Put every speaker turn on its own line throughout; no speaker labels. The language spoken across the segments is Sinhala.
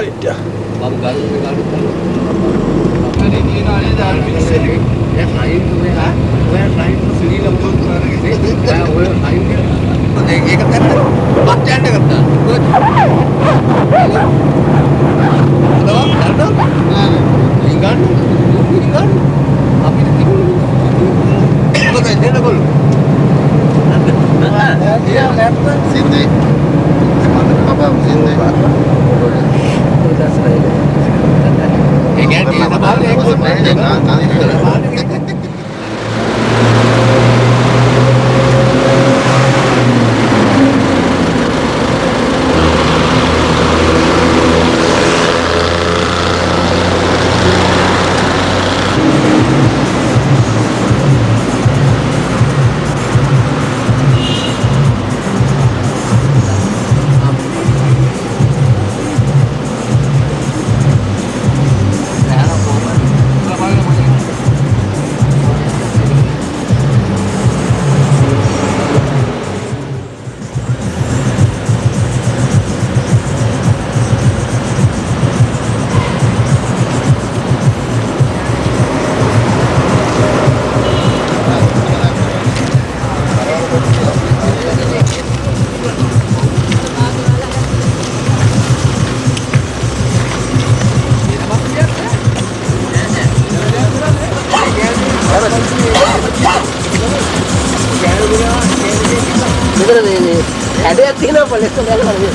Aja.
Babu garu. Ini nane dar bisa. Ya lain tu ya. Wah lain tu sini lembut कर के. Ya वो lain के. तो ये करते हैं. बस स्टैंड करता. कुछ. Ada apa? Linggan. Apa itu? Apa tu? Ini apa? Iya, laptop sini. Apa sini? Udah selesai. Ini dia dah balik. Ada tiga polis tu dalam ni.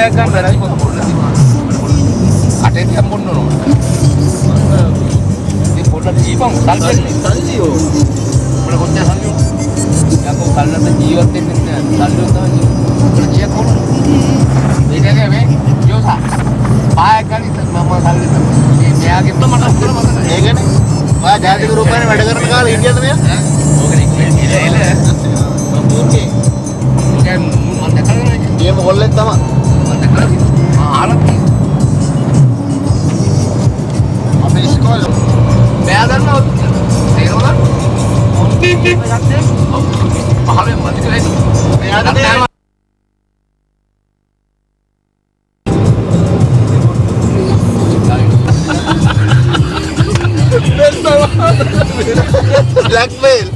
පොල්ලයක් ගන්න බැරි පොත පොල්ල තියෙනවා. කටේ තියන් බොන්න ඕන. ඉතින් පොල්ල දීපන් සල්ලියෝ. මොන කොච්චර සල්ලියෝ? යකෝ කල්ලට ජීවත් වෙන්නේ නැහැ. සල්ලියෝ තමයි. මොන කීයක් කොන? මේකනේ මේ යෝසා. පායක් ගන්න මම සල්ලි මේ මෙයාගේ මට උත්තර මතක. ඒකනේ. ඔයා ජාතික රූපයනේ වැඩ කරන කාලේ ඉන්දියාද මෙයා? ඕකනේ එල මම පූර්ගේ. දැන් මම දැකලා නැහැ. ගේම හොල්ලෙන් තමයි. මම දැකලා තියෙනවා. ආලක් අපේ ඉස්කෝලේ මෙයා දන්නවා තේරෙනවද? පහලෙන් මතක නැහැ. මෙයා දන්නවා blackmail.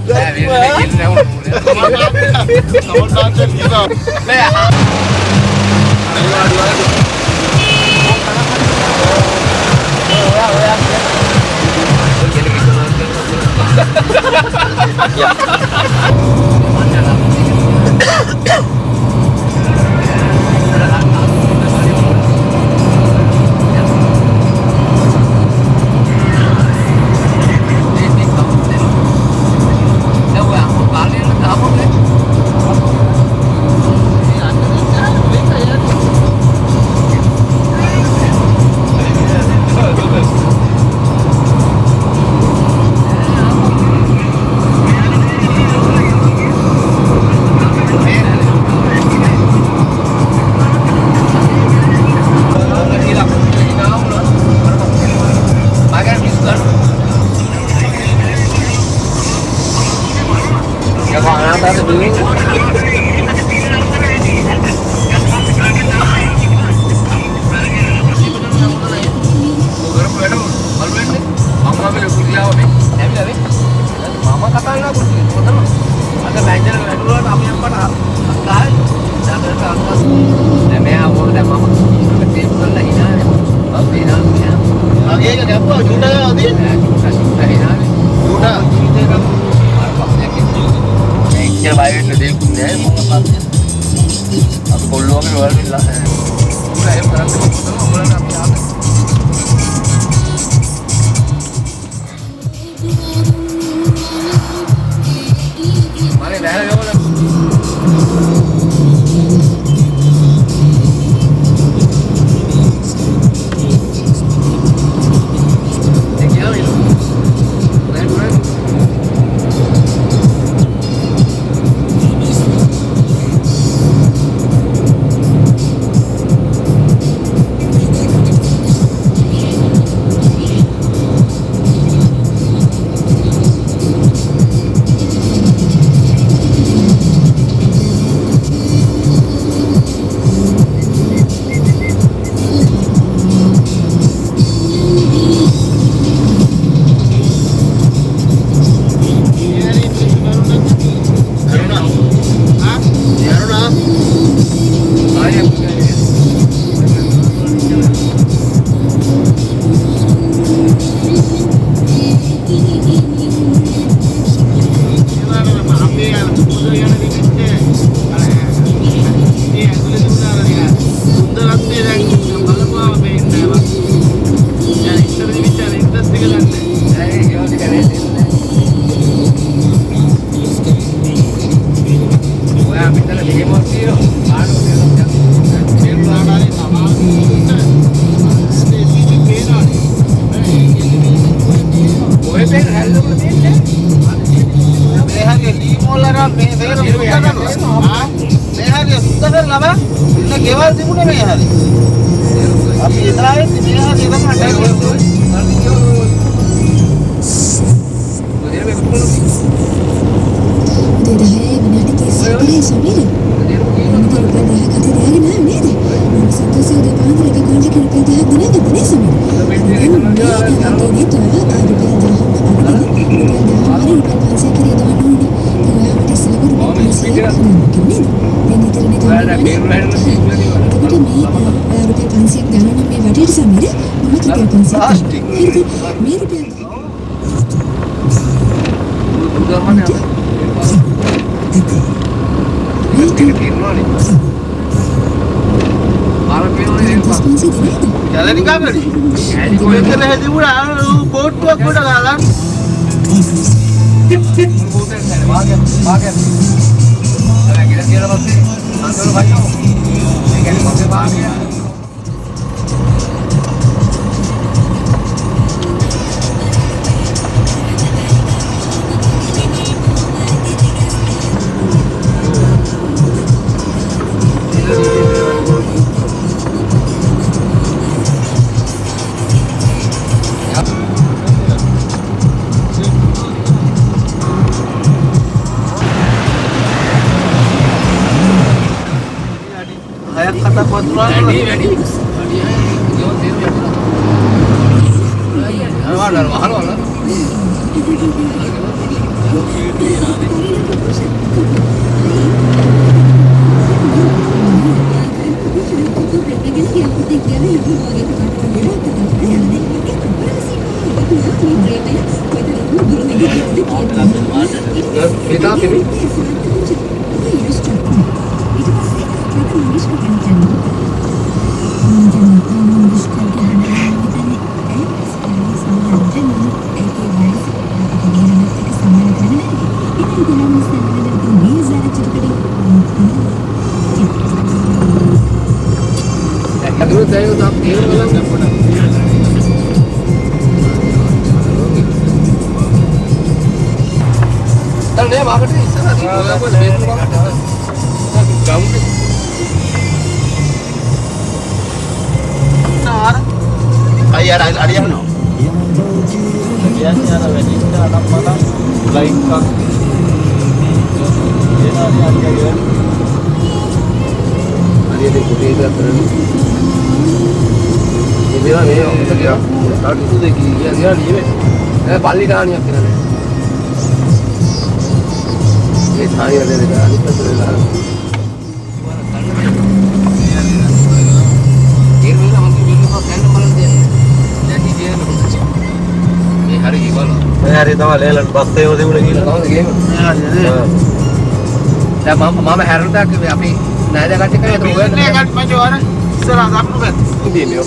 කැලණි ගඟනේ. මෙතන හැදිමුණා බෝට්ටුවක් කොට ගාලා.
බෝටෙන් නැහැ වාගේ. අර කියලා පස්සේ අන්තර වයින්නවා. ඒ කියන්නේ පස්සේ වාගේ. पाली कहानी अपने ये थानी वाले ने कहा नहीं पता लगा ये मेरा मंदिर बिल्कुल का कैंड मार दे जैसी ये ना ये हर ये वाला यार ये तो वाले लन बस्ते होते बोले कि कौन गेम यार मामा हैरन था कि अभी नया जगह टिका है तो वो नया जगह में जो आ रहा है सर आप लोग दे लियो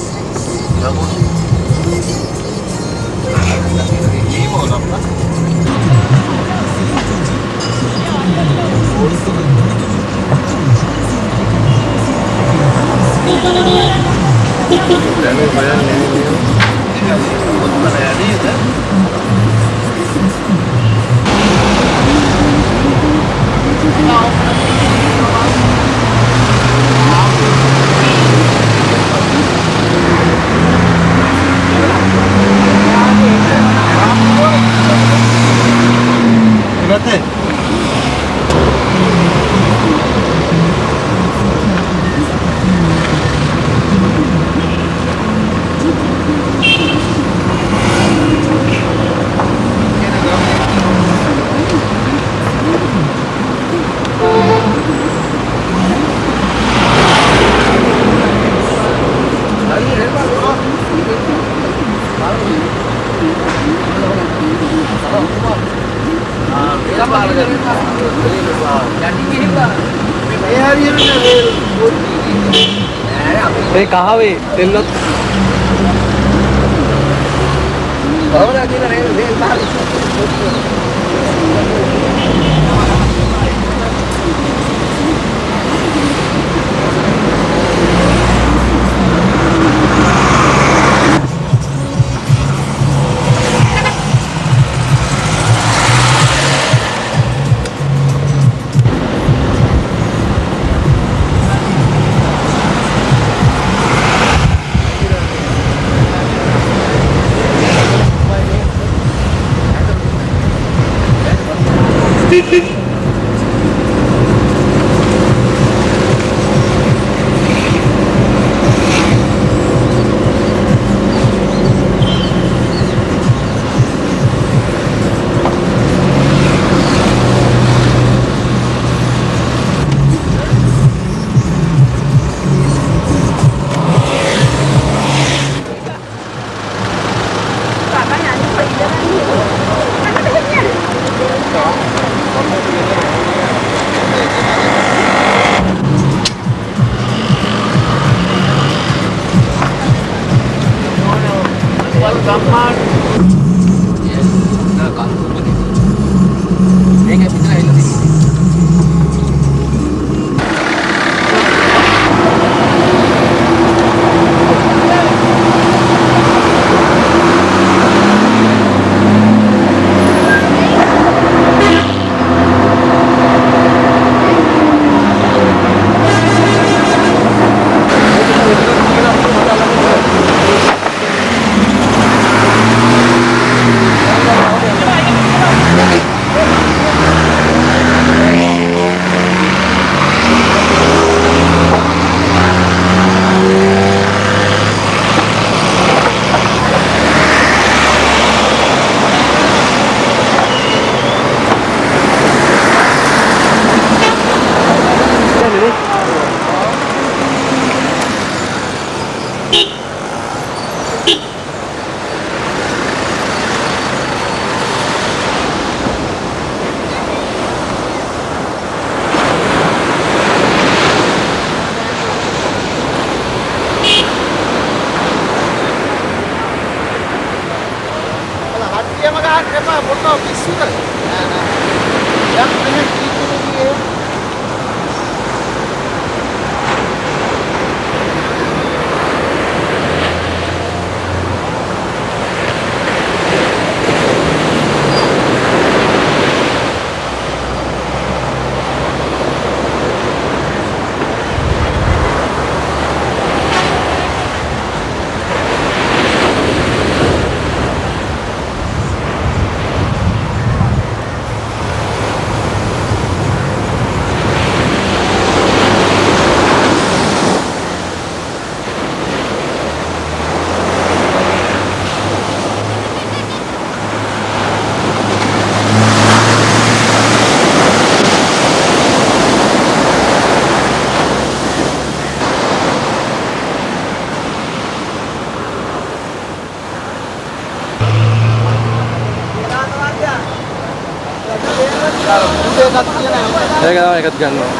कहा वे तेल
කොටා පිස්සුද? නෑ නෑ. යක් මෙහෙ කීතුනේ.
ඒක තමයි එකත් ගන්නවා.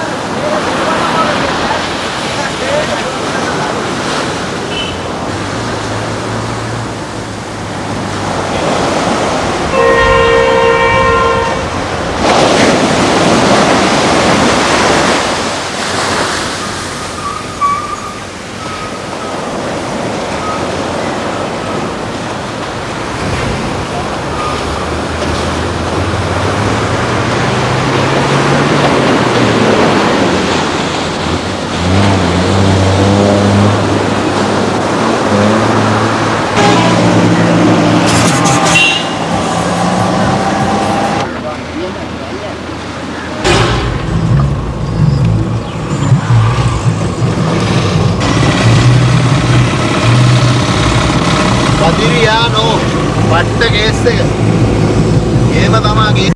Padiriano, පට්ට කේස් එක. එහෙම තමයි.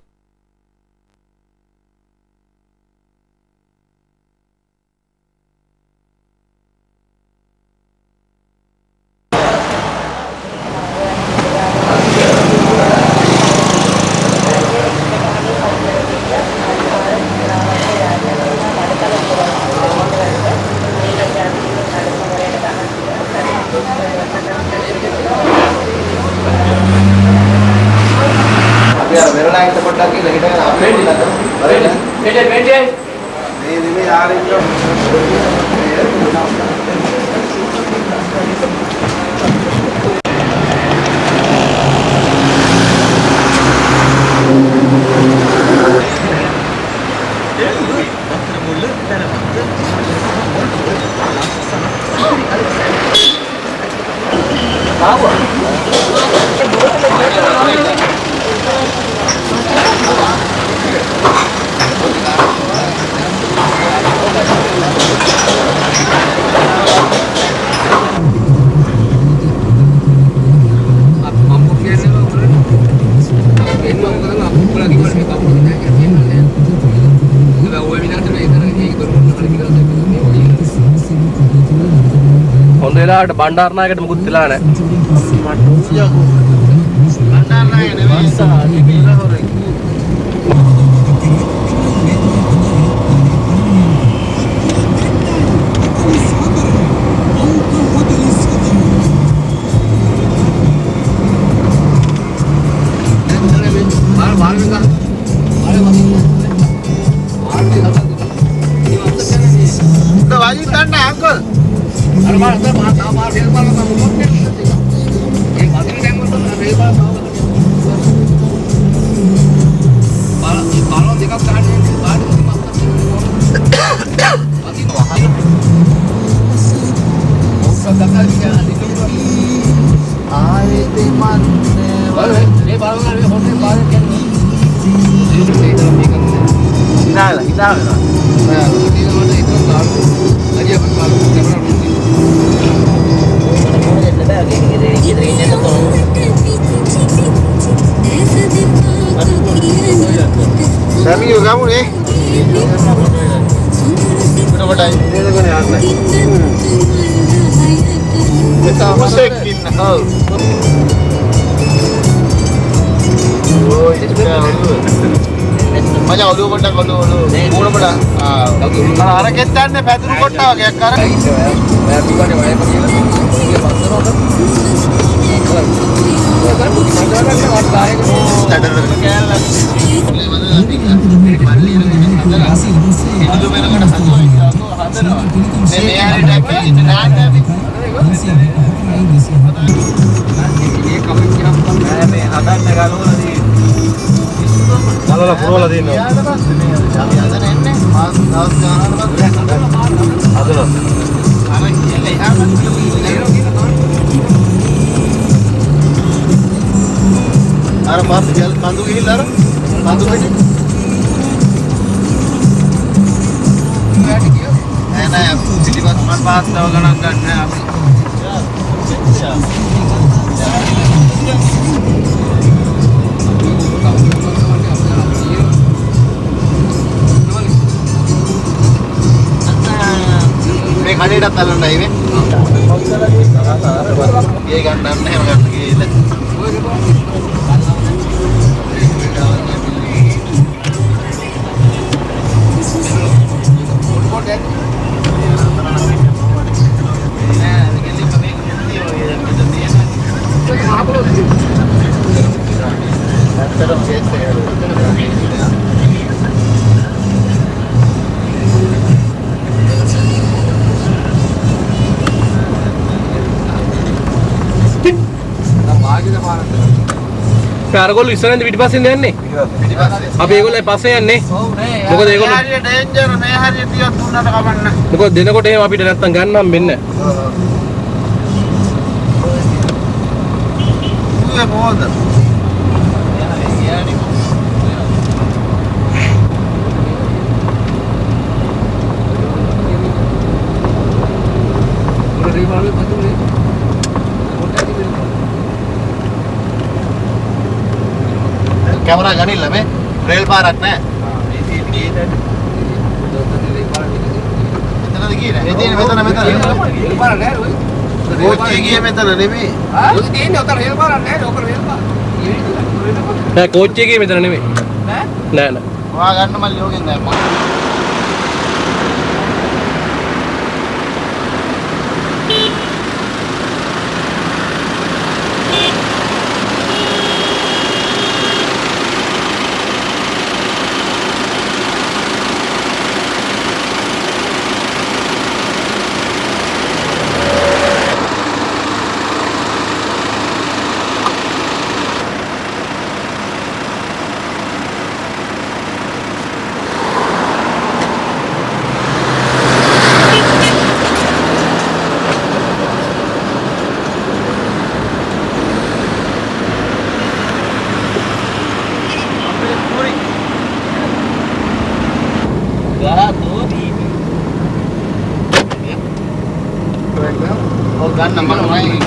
හොඳ වෙලාවට බණ්ඩාරනායකට මුකුත් වෙලා නැහැ. බණ්ඩාරනායක නෙවෙයි ඉරහොරේ. Kamu nih. Berapa dah? Ini tu kan yang ni. Kita musik kita. Oh, ini sudah dulu. Macam dulu pun dah dulu. Mula pun dah. Kalau orang kita ni peduli pun dah. Kayak sekarang. Saya juga ni, saya pergi lah. Dia pasal apa?
Malah purola dino. Aduna.
අර මාත් ගල් කඳු ගිහිල්ලා අර කඳු පිටි නෑ නෑ පිටිපස්ස මන් පාස්තාව ගණන් ගන්න නෑ අපි මේ කඩේටත් අල්ලන්නයි මේ ගේ ගන්න නැහැ මම ගන්න ගියේ
අරගොල්ලෝ ඉස්සරහින්ද පිටිපස්සෙන්ද යන්නේ? අපි ඒගොල්ලෝ පස්සේ යන්නේ. මොකද ඒගොල්ලෝ
හරිය ඩේන්ජර් මේ හරිය තියත් දුන්නට කමන්න.
මොකද දෙනකොට එහෙම අපිට නැත්තම් ගන්න හම්බෙන්නේ
නැහැ. මොකද? කැමරා ගනින්න මේ රේල් පාරක් නැහැ. මෙතනද ගියේ නෑ. එදින මෙතන රේල් පාර නෑ ඔය. කෝච්චිය ගියේ මෙතන නෙමෙයි. ඔය තියෙන්නේ උතර රේල් පාරක් නෑ. ඔක රේල් පාර.
නෑ කෝච්චිය ගියේ මෙතන නෙමෙයි.
නෑ
නෑ.
ඔයා ගන්න මල්ලි යෝගෙන් නෑ. Ganda maknai.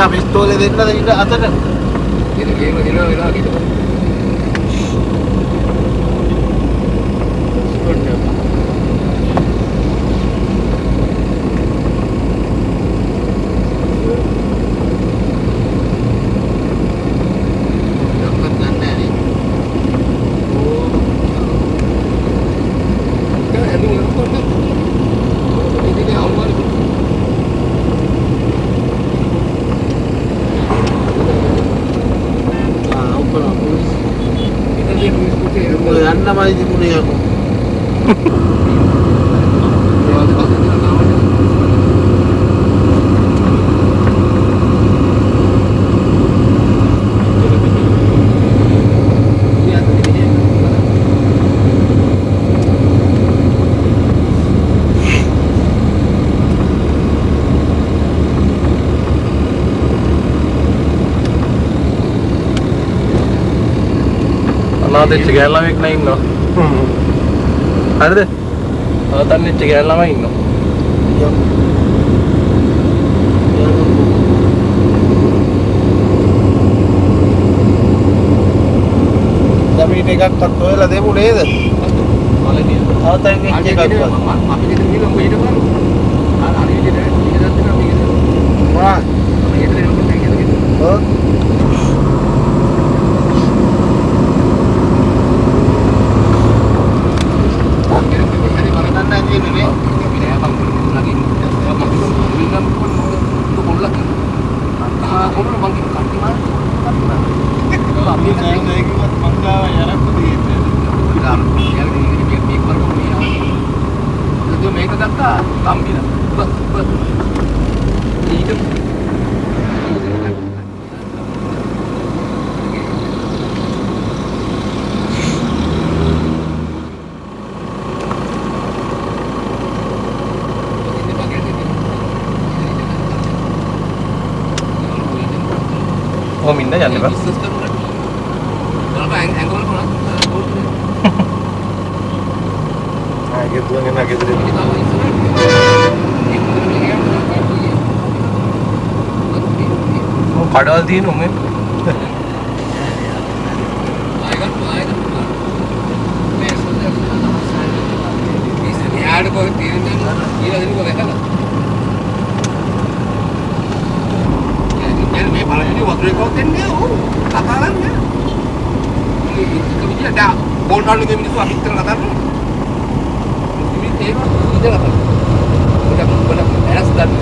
Ya pistole දෙන්නද ඉන්න අතට
ඉතින් ගේම දිනවා වෙනවා කිව්වා
යන්නමයි තිබුණේ යකෝ
ආතෙච්ච ගෑල්ලාවෙක් නෑ ඉන්නවා. හරිද? ආතන්නෙච්ච ගෑල්ලාම ඉන්නවා.
ජමීන් එකක්වත් හොයලා දෙමු නේද? ආතන් එක්ක එකක්වත්.
අපි ගෙදර ගිහලා උඹ හිටපන්. අර විදිහට ටිකක් දෙනවා මේක.
වා.
මේක දෙනවා මේක.
ඔව්.
මේක ගත්තා කම්බිලා බස් ඊට
කොහොම ඉන්න යන්නේ බා.
ආගේ දුවගෙන ගෙදර
කඩවල් තියෙන උඹේ.
යාඩ කොහෙද තියෙන්නේ ඊළඟ දිනක වැකලා මේ බලන්නේ වතුරේ කොහෙද දෙන්නේ ඕ කතා කරන්නේ මේ විදියට දා බෝල් ගන්නගේ මිනිස්සු අපිත් කරලා කතා කරනවා මේ ඒක ඉඳලා කරා පොඩක් ඇරස් ගන්න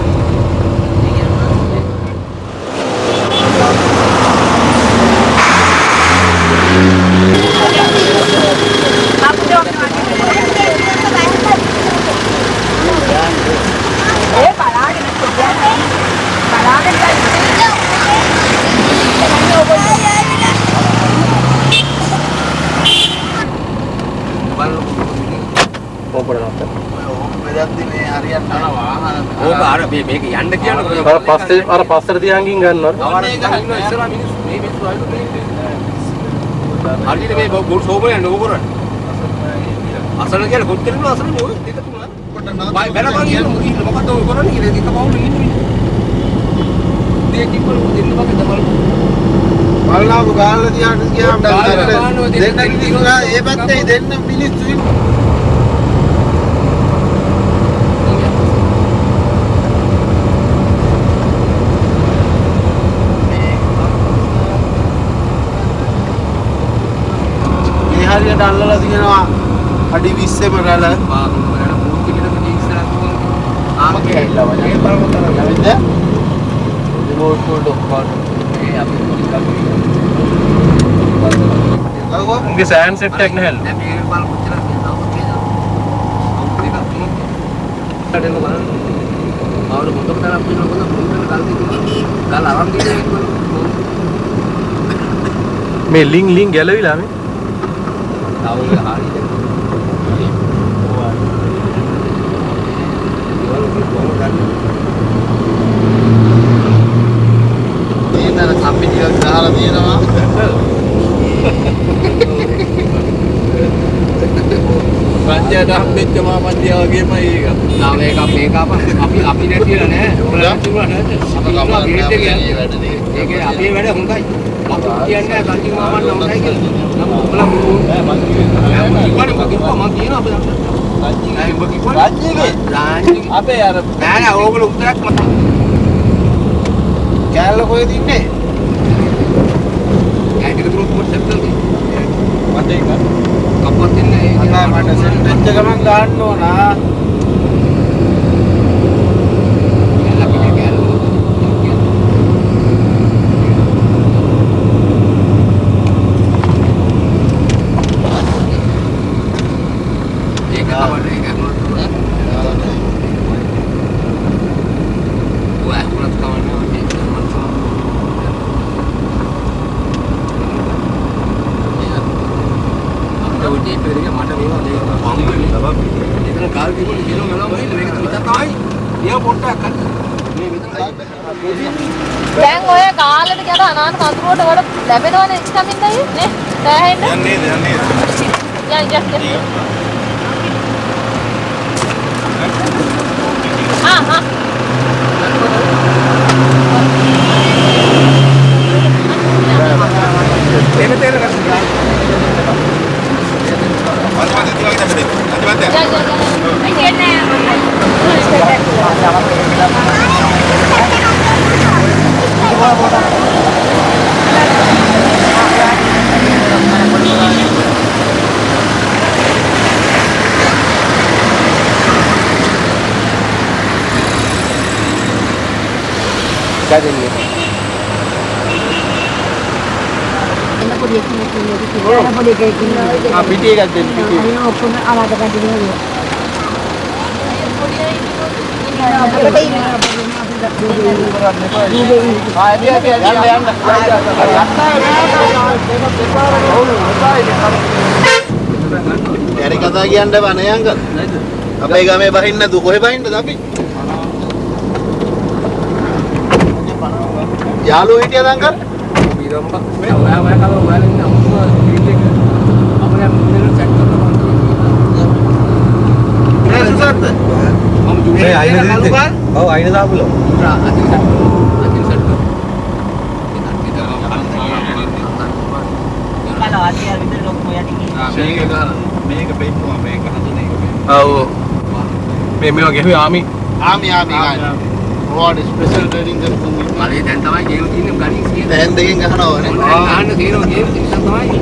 ඕක අර මේක යන්න කියන්නේ
අර පස්සට තියන්කින් ගන්නවා.
ඉස්සරහා මිනිස්සු මේ මිනිස්සු ආවිත් හරියට මේ බෝල් සෝබර් යන්න ඕක කරන්නේ. අසල කියලා කොච්චර නෝ අසල නේ ඔය දෙක තුන. බයි බැලපන් ඉන්න මොකද ඔය කරන්නේ කියලා දෙක පවුල ඉන්නේ. දෙක කිව්වල දෙන්න බෑ තමයි.
බලලාම ගාල්ලා තියාගෙන ගියාම දෙන්න කිව්වා ඒ පැත්තේ දෙන්න මිනිස්සු ඉන්න. හරියට අල්ලලා තියෙනවා අඩි 20ෙම රැළ ආමගේ ඇවිල්ලා වගේ බලමු තරම් යවිද රිමෝට් වල ඔක්කොම ඒ අපි
උන්ගේ සෑන් සෙට් එකක් නැහැලු.
දැන් මේක බලමු කොච්චර තියෙනවද ආවර මොකද තරම් වෙනවද මොකද ගල් තියෙනවා ගල් අරන් ගිහලා
මේ ලිං ගැලවිලා මේ
අවුල හරියට
ඒතර කම්පි ටිකක් ගහලා තියෙනවා
පන්තියට හම්බෙච්ච මාමන්තිය වගේම ඒක නාම එක මේක අපි නැතිලා නෑ ඔයාලා තිබුණා නේද ඒකේ අපේ වැඩ හොඳයි අපි කියන්නේ කන්ති මාමන්ට හොඳයි කියලා නම් ඔයාලා මම කියනවා අපේ අපේ අර නෑ ඕගොල්ලෝ උත්තරයක් මත
කෑල්ල කොහෙද ඉන්නේ
ඇයිද තුරුත් මොකද සෙට්ටල්ද
මට ඒක
කප්පත් ඉන්නේ
අදා මට සෙට් වෙච්ච ගමන් ගන්න ඕන
කාල් කිව්වොත් කිලෝ ගලව වෙයි මේක විතර තමයි. ඊය පොට්ටක් ගන්න. මේ විතර
දැන් ඔය කාලෙට කියන අනාථ කඳුරුවට වල ලැබෙනවනේ ඉස්කමින් නේ දැන්
යන්නේ
क्या देंगे हाँ पीटिए का दिन
ඇරි කතා කියන්න බෑ අංකල්. අපේ ගමේ බහින්න නැතු කොහෙ බහින්නද අපි? යාළුවෝ හිටියද අංකල්?
आईने साहब बोलो මේ වගේ ආමි
රෝඩ් ස්පෙෂල් ට්‍රේනින් කරපු
මලේ දැන් තමයි ගේම් තියෙන්නේ ගණන් කියන
දැන් දෙකෙන් ගහනවානේ.
ආන්න තියෙනවා ගේම් සිස්ටම් තමයි.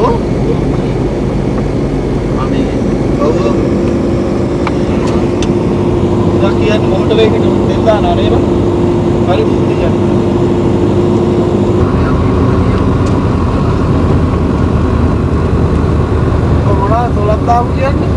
ඔව්. ඔව්. දැන් කියන්නේ මොකට වේකට දෙන්න දානවා නේද? හරි බුද්ධි කියන්නේ. කොහොමද තොලක් දාපු කියන්නේ?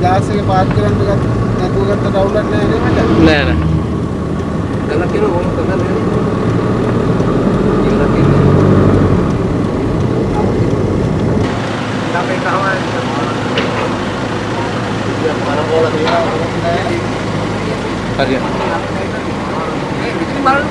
දාස් එක පාත් කරන්න නැතුව ගත්ත ඩවුන්ලෝඩ් නැහැ නේද මට?
නෑ නෑ
කලක් කියන ඕන කරලා නෑ. ඉවරක් කියන්නේ. අපේ කහවල්
මනෝල තියනවා නැහැ.
හරියට
ඒ විතරයි බලන්න.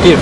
Steve,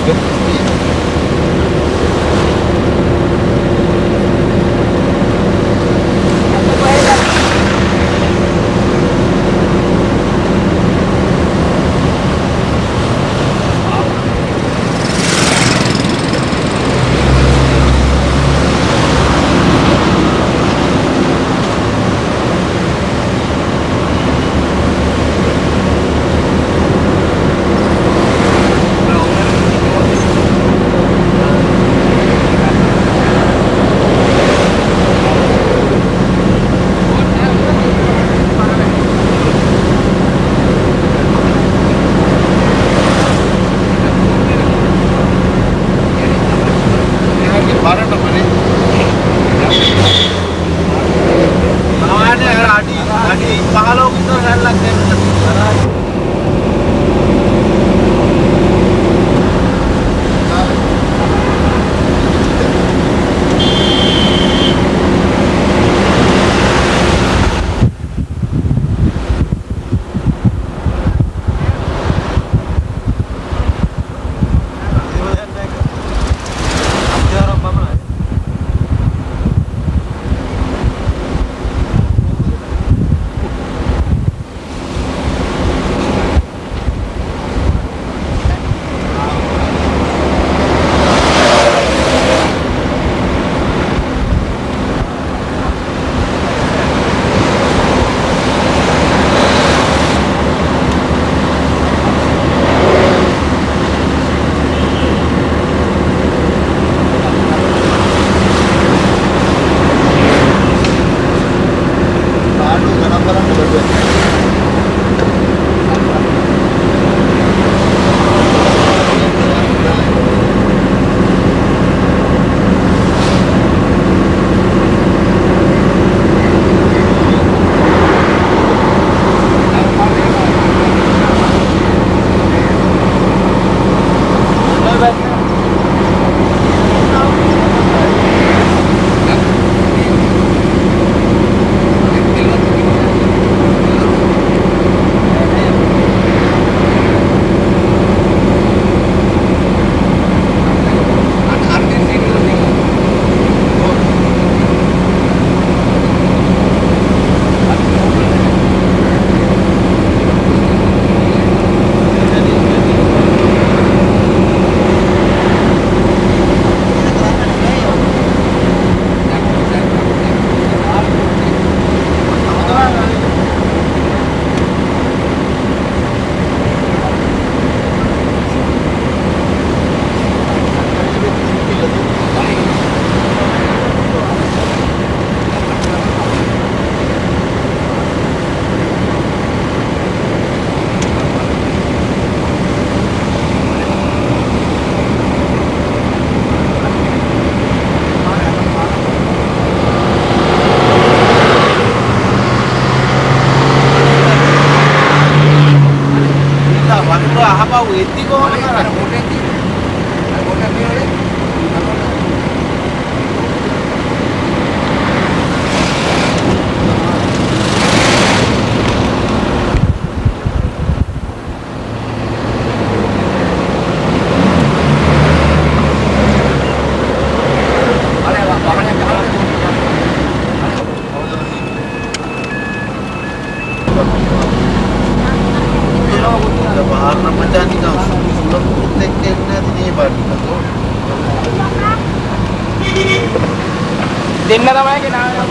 දෙන්න තමයි ගෙනාවේ.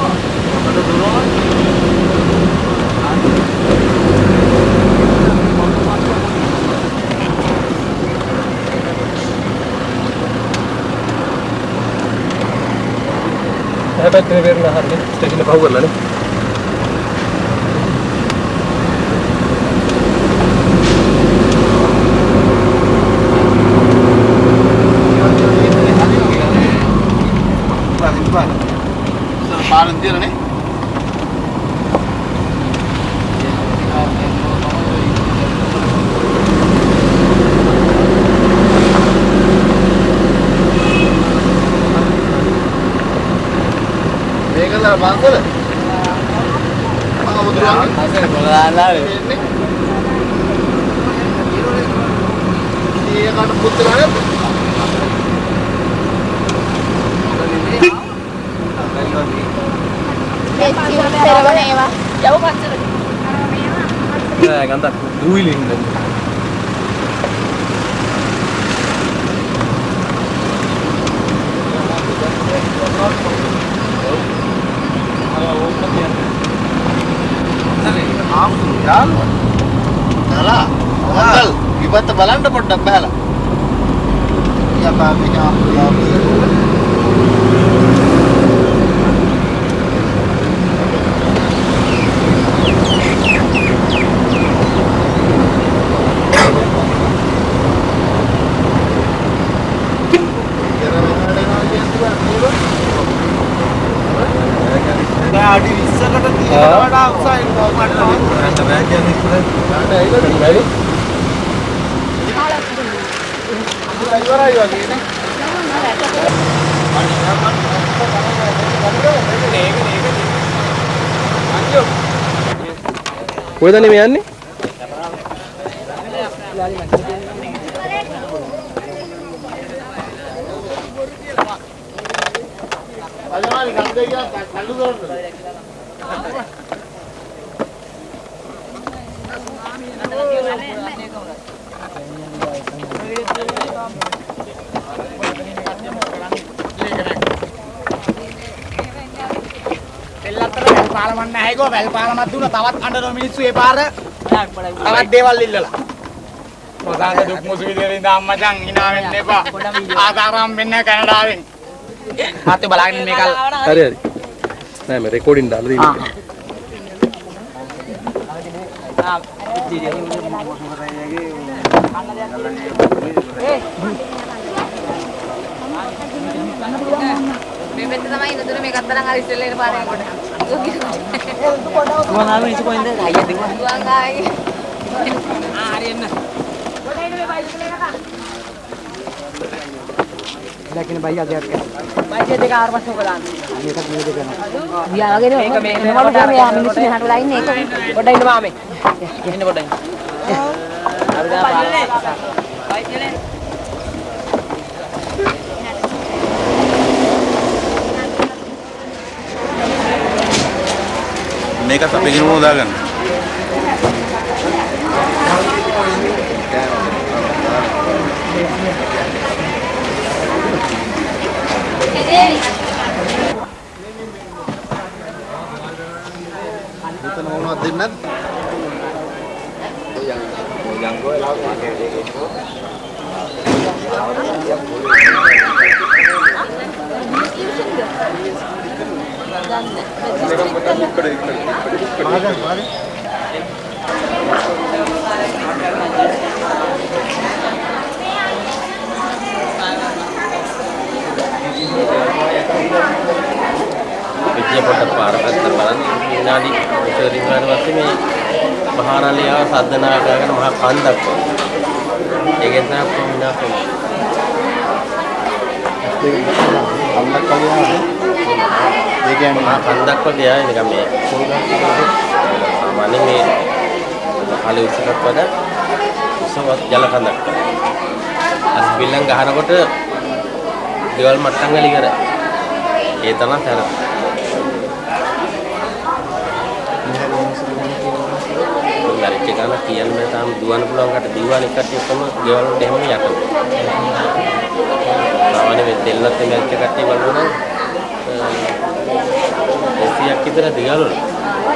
හැබැයි වෙරණ හරිනේ ස්ටේෂන් එක පහු කරලානේ.
පාරෙන් තියලානේ. මේකලා බංගල. ආමුදුරන් අසෙන් බලලානේ. ඊයකට පුත්‍රානේ. Ganda duiling dan.
Salah. Betul. Ibarat balang dapat dapat lah. Ya babinya අඩි 20කට තියෙනවා වඩා උසයි කොහොමද ගන්න බෑ කියන්නේ ඉස්සරහ ගන්න ඇවිල්ලා බැරි ඉවරයි වගේ නේ
කොහෙද මේ යන්නේ?
අදමාලි ගම්දේකියා කල්ලු දොරට
පෙල්ලත්තර පාලමන්න ඇයිකෝ වැල් පාලමක් දුන්නා තවත් අඬන මිනිස්සු ඒ පාර තවත් දේවල් ඉල්ලලා පොදාක දුක් මුසු විදියට ඉඳන් අම්මචන් hina වෙන්න එපා ආදාරම් වෙන්න කැනඩාවෙන් මාත් බලාගෙන මේක
හරි හරි නෑ මේ රෙකෝඩින් දාලා දෙන්න
මේ මෙතන තමයි ඉන්නතුන මේක අත්තරන් හරි ඉස්සෙල්ලා එන පාරේ කොට.
තුන් ආවෙ ඉස්සු කොහෙන්ද අයියා දෙන්න
තුන් ආයේ.
හරි එන්න. දැකින බයියා දෙයක් කරනවා. බයියා දෙක ආර පස්සේ ඔක දාන්න. මේක මේ දෙක කරනවා.
ගියා වගේ නේ. මේක මේ මොනවද මේ මිනිස්සු මෙහාට වෙලා ඉන්නේ ඒක.
පොඩ්ඩක් ඉන්න මාමේ. එන්න පොඩ්ඩක්. හරි දා පාර. බයියනේ.
මේකත් අපි ගෙනම දාගන්න. Bukan mau dinner. Yang gue lalu pakai itu.
විද්‍යා පොඩක් පාරකට බලන්න විනාඩි 20 කට පස්සේ මේ මහාරලියාව සද්දනායකයන් මහා කන්දක් ඒකෙන් තමයි කොහොමද නාපන්නේ.
අම්මක් කලියා ඒ කියන්නේ
කන්දක් වගේ ආයේ නිකන් මේ සාමාන්‍ය මේ පහළ උසකට වඩා උසවත් ජල කන්දක්. අස්පිල්ලම් ගහනකොට දේවල් මට්ටම් වල ඉවරයි. ඒ තමයි තර. ගාරිච්ච ගාන කියන්නේ තාම දුවන්න පුළුවන් කට දිවවන එකට එකම ගෙවල් වලට එහෙම යට. සාමාන්‍ය මේ දෙල්ලත් මේක කට්ටිය බලනවා නම් 100ක් විතර දිගල වල.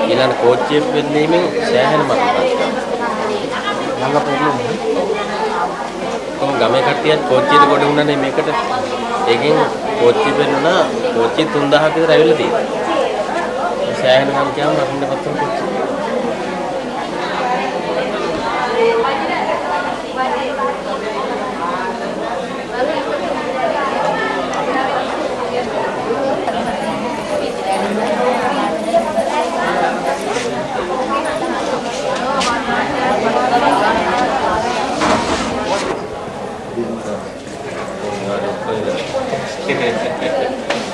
ඊළඟ කෝච්චිය වෙන්නීමෙන් සෑහෙන මතකයි. ළඟ පොරලු කොහොම ගමේ කට්ටියත් කෝච්චියට ගොඩ වුණානේ මේකට. ඒකෙන් කෝච්චිය වෙන්නුනා කෝච්චි 3000ක් විතර ඇවිල්ලා තියෙනවා. සෑහෙන නම් කියන්න අරින්න පත්තර කෝච්චිය.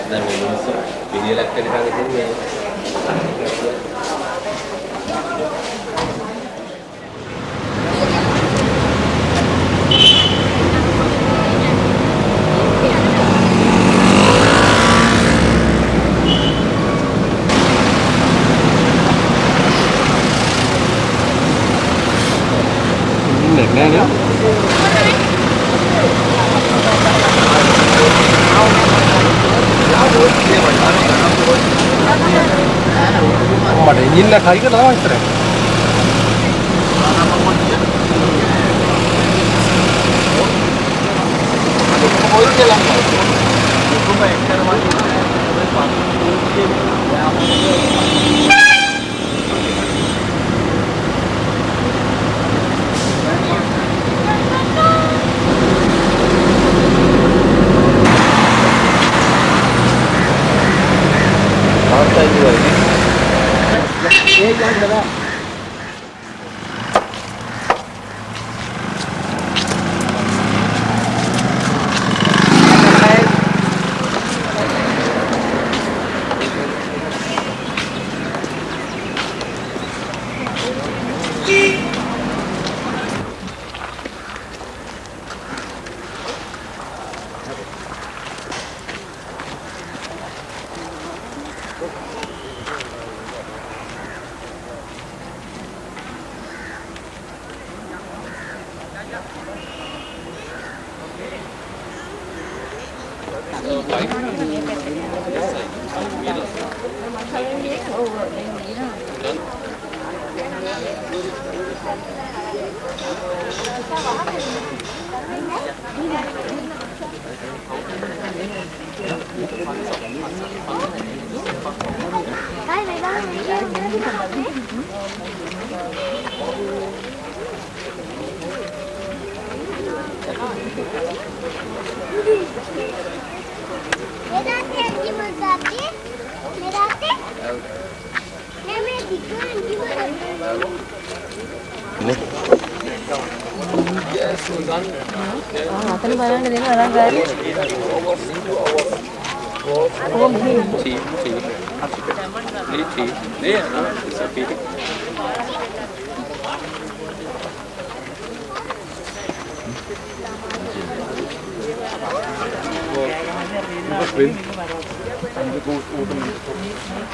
Dan minus video lagi kita kali ini.
මට ඉන්න කයික තමයි ඉතරයි. මොකද කියලා කොහොම එක්කරම
අතන බලන්න දෙන්න අරන් ගානේ. කොහොමද මේ?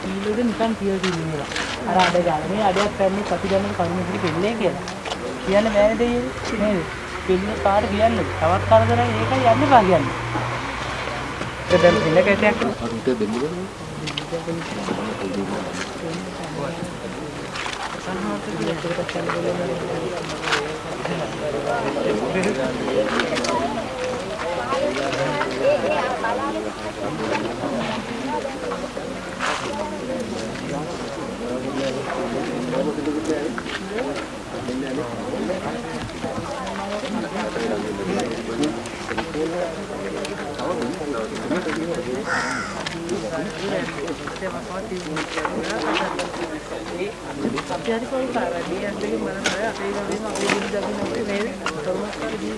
කීලෙද නිකන් කියලා තියෙනවා. අර අඩ ගාලා මේ අඩයක් පැන්නේ ප්‍රතිගමන කර්මෙදි දෙන්නේ කියලා. කියන්න බෑනේ දෙයියනේ නේද? පිළිම කාට කියන්නේ? තවත් කරදරයි ඒකයි යන්නේ බා කියන්නේ. ඒක දැන් ඉන්න කැටයක්
අරුට දෙන්න බෑ.
අපි හරි කොයි කාරණේ යන්නේ මම නෑ අපේ ගමේම අපේ ගිනි දකින්න අපේ නේද තවමත් හරි දී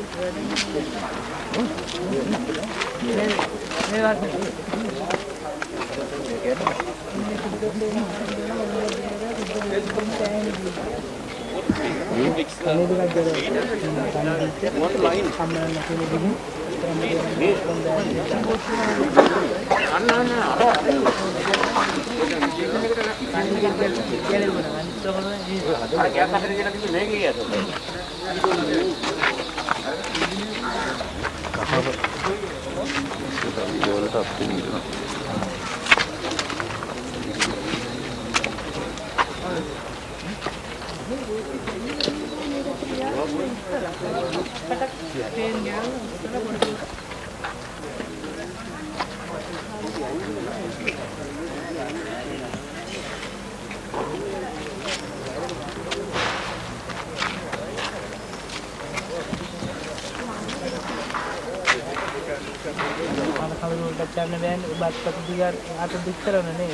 Karena ben obat ketiga atau dokter mana ni?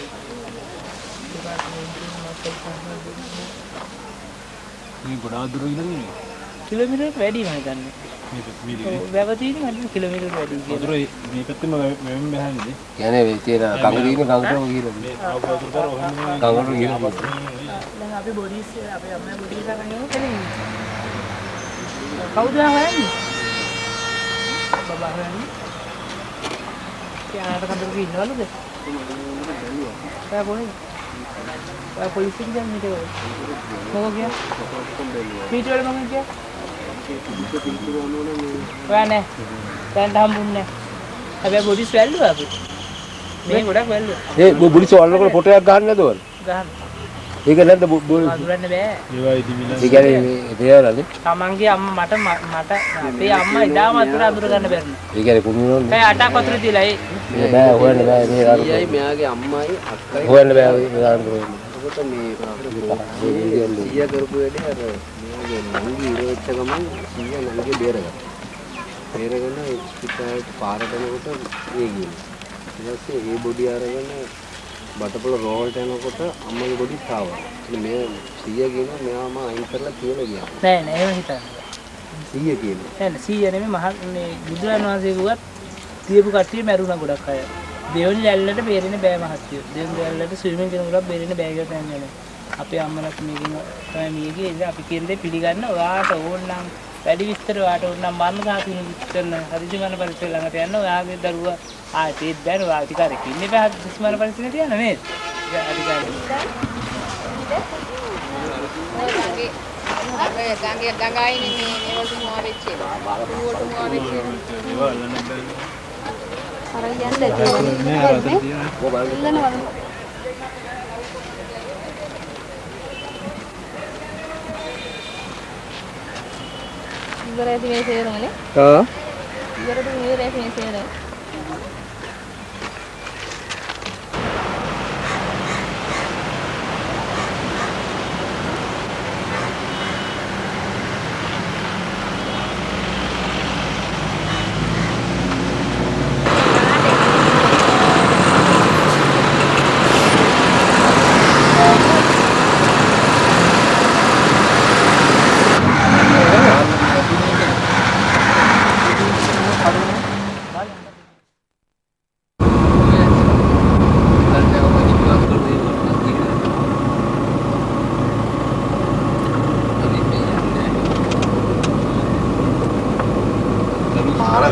Ini guna dulu ini.
Kilometer වැඩි මම හිතන්නේ. වැවතිනේ මම කිලෝමීටර් වැඩි කියලා.
වතුර මේ පැත්තෙම මෙහෙම බහන්නේ.
කියන්නේ වෙයි තියෙන කඟ දින කඟටම ගිහලා. කඟට ගිහලා.
දැන් අපි බොඩිස් අපේ අම්මා බොඩිස් අරන් යමු කෙලින්. කවුද හොයන්නේ? බබා හොයන්නේ. යාට කන්දරක ඉන්නවලුද? ඔයා කොහෙද? ඔයා පොලිසියට ගියා මීට වල. මොකද ගියා? මීට වල මම ගියා. ඔයා නෑ. දැන් හම්බුන්නේ නෑ. හැබැයි බොඩිස් වැල්ලුවා අපි. මේ ගොඩක් වැල්ලුවා.
ඒ බොඩිස් වලකට ෆොටෝ එකක් ගන්න නේද ඔයාලා?
ගහන්න.
ඒක නැද්ද බොඩිස්?
වඳුරන්න බෑ.
ඒවා ඉදිමිලා.
ඒ කියන්නේ තේරෙනවද?
තමන්ගේ අම්මා මට අපේ අම්මා ඉදාම වතුර අඳුර ගන්න බැරිනේ.
ඒ කියන්නේ කුණුනෝනේ.
ඒ අටක් වතුර තියලා
මේ බෑ හොයන්න බෑ මේ අර.
ඊයයි මෙයාගේ අම්මයි අක්කයි
හොයන්න බෑ මේ අර.
එතකොට මේ ඊය කරපු වැඩේ අර මෙයාගේ නංගි ඉරවෙච්ච ගමන් ඊය නංගි බේරගත්තා. බේරගෙන පිටාට පාරට යනකොට ඒ ගිහින්. ඊට පස්සේ ඒ බොඩි අරගෙන බටපොළ රෝල්ට යනකොට අම්මගේ බොඩි ආවා. ඉතින් මේ සීයා කියනවා මෙයාම අයින් කරලා කියලා ගියා.
නෑ නෑ එහෙම හිතන්නේ.
සීයා කියනවා.
නෑ සීය නෙමෙයි මේ බුදුරන් වහන්සේ කිව්වත් තියපු කට්ටිය මැරුණා ගොඩක් අය. දෙවනි ලැල්ලට බේරෙන්න බෑ මහත්තයෝ. දෙවනි ලැල්ලට ස්විමින් කරනකොට බේරෙන්න බෑ කියලා කියන්නේ. අපේ අම්මලාත් මේකෙන් තමයි මේකේ ඉතින් අපි කියන දේ පිළිගන්න ඔයාට ඕන නම් වැඩි විස්තර ඔයාට ඕන නම් මරණ ඝාතන විස්තර හදිසි මරණ පරිසර ළඟට යන්න ඔයාගේ දරුවා ආයෙත් බෑන ඔයා අධිකාරියෙක් ඉන්නේ බෑ හදිසි මරණ පරිසරේ තියන්න නේද? අධිකාරියෙක්.
ගංගායිනේ මේ වලට මොවා වෙච්ච ඒවා. වලට මොවා වෙච්ච ඒවා. අර යන්න දෙන්නේ. ඉවරයි මේ තේරුමනේ. ඉවරද ඉවරයි මේ තේරුම.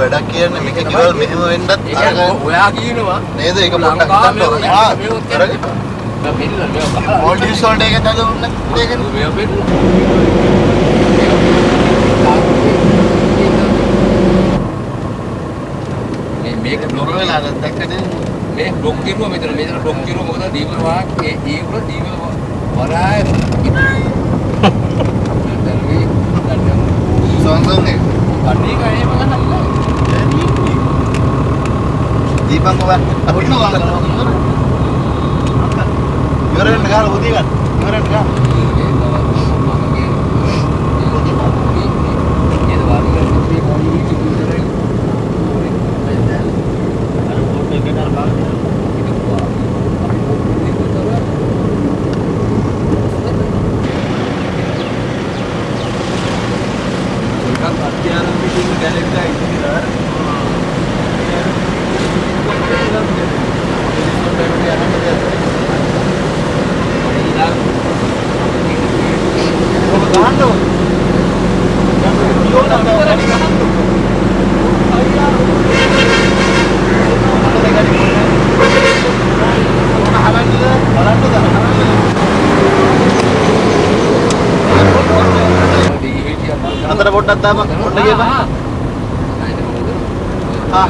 වැඩක් කියන්නේ මේක ගෙවල් මෙහෙම වෙන්නත් අර
ඔයා කියනවා
නේද ඒක පොඩ්ඩක් හිතන්න ඕනේ.
ආ මෙන්න
ඕඩියස් වලට ඒක තදුන්නේ ඒකනේ.
මේ අපේ මේක බ්ලොක්
වෙලා දැක්කද?
මේ බ්ලොක් කිරුවා මෙතන බ්ලොක් කිරුවා මොකද දීවල වාක් ඒ උඩ දීවල වරාය
සොන්සොන් එක
කන්නේ කන්නේ මම
දීපං කොබ අපිට ගාලා ඉවරෙන් ගාලා උදී ගන්න ඉවරෙන් ගාලා පොඩ්ඩක් දාපන්. පොඩ්ඩක් ගියපන්.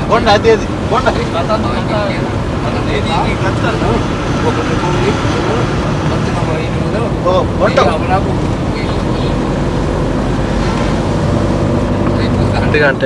පොඩ්ඩක් ඇදී. පොඩ්ඩක්. ඔව් පොඩ්ඩක්.
ගන්ට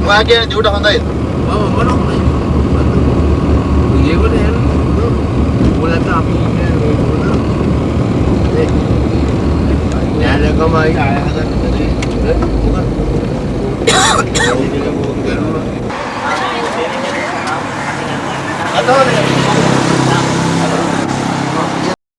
Bahagia dia udah Honda itu. Atau